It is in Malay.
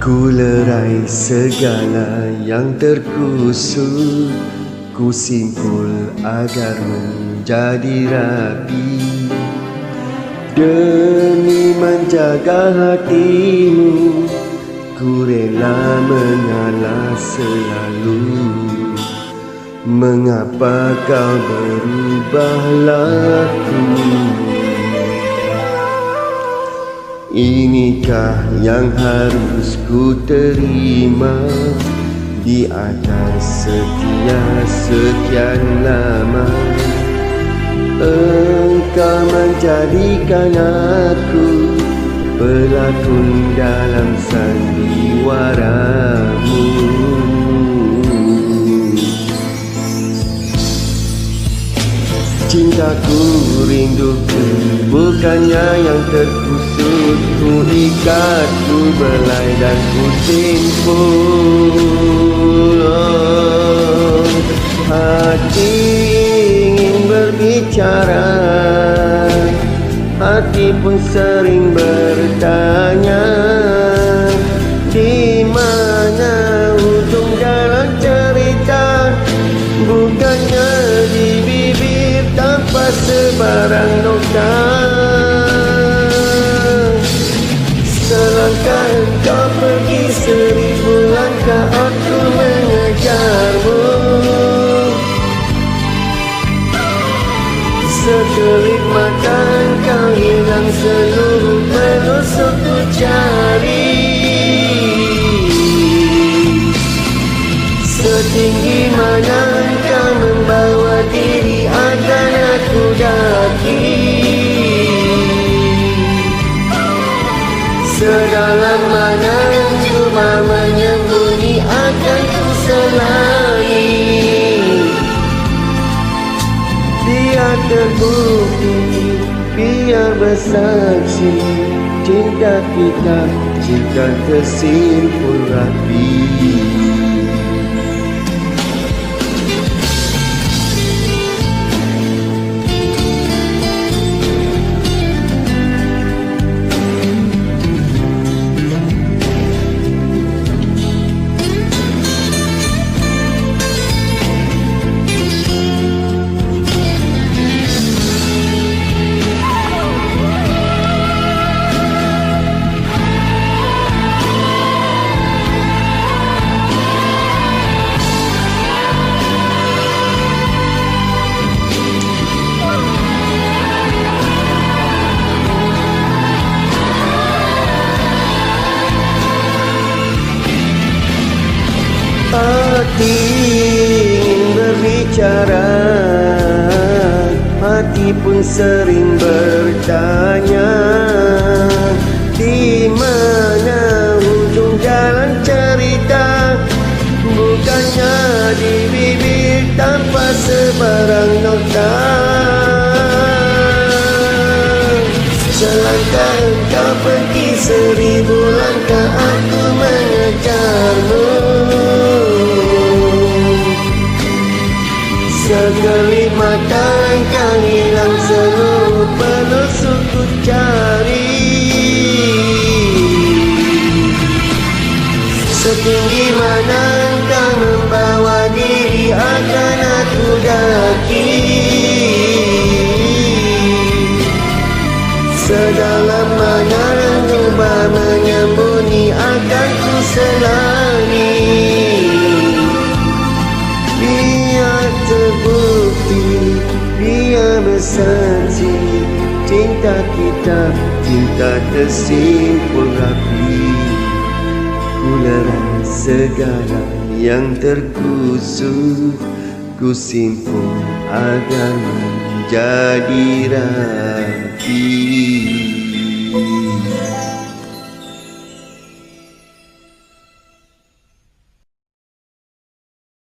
Ku lerai segala yang terkusut, ku simpul agar menjadi rapi. Demi menjaga hatimu, ku rela mengalah selalu. Mengapa kau berubah laku? Inikah yang harus ku terima di atas setia sekian lama? Engkau menjadikan aku pelakon dalam sandiwaramu. Cintaku rinduku bukannya yang terkusut, ku ikat, ku belai dan ku simpul. Hati ingin berbicara, hati pun sering bertanya, di mana ujung dalam cerita? Bukannya di bibir tanpa sebarang nokta. Selangkah engkau pergi, 1000 langkah aku mengejarmu. Sekelip mata engkau hilang, seluruh menusuk ku cari. Setinggi mana engkau membawa diri akan aku daki. Sedalam mana cuma menyembunyi akan ku selami. Biar terbukti, biar bersaksi, cinta kita, cinta tersimpul rapi. Hati ingin berbicara, hati pun sering bertanya, di mana ujung jalan cerita? Bukannya di bibir tanpa sebarang nokta. Selangkah engkau pergi, 1000 langkah aku mengejarmu. Sekelip mata engkau hilang, seluruh penusuk ku cari. Setinggi mana engkau membawa diri akan aku daki. Sedalam mana coba menyembunyi akan ku selami. Biar terbukti, biar bersaksi, cinta kita, cinta tersimpul rapi. Ku lerai segala yang terkusut, ku simpul agar menjadi rapi.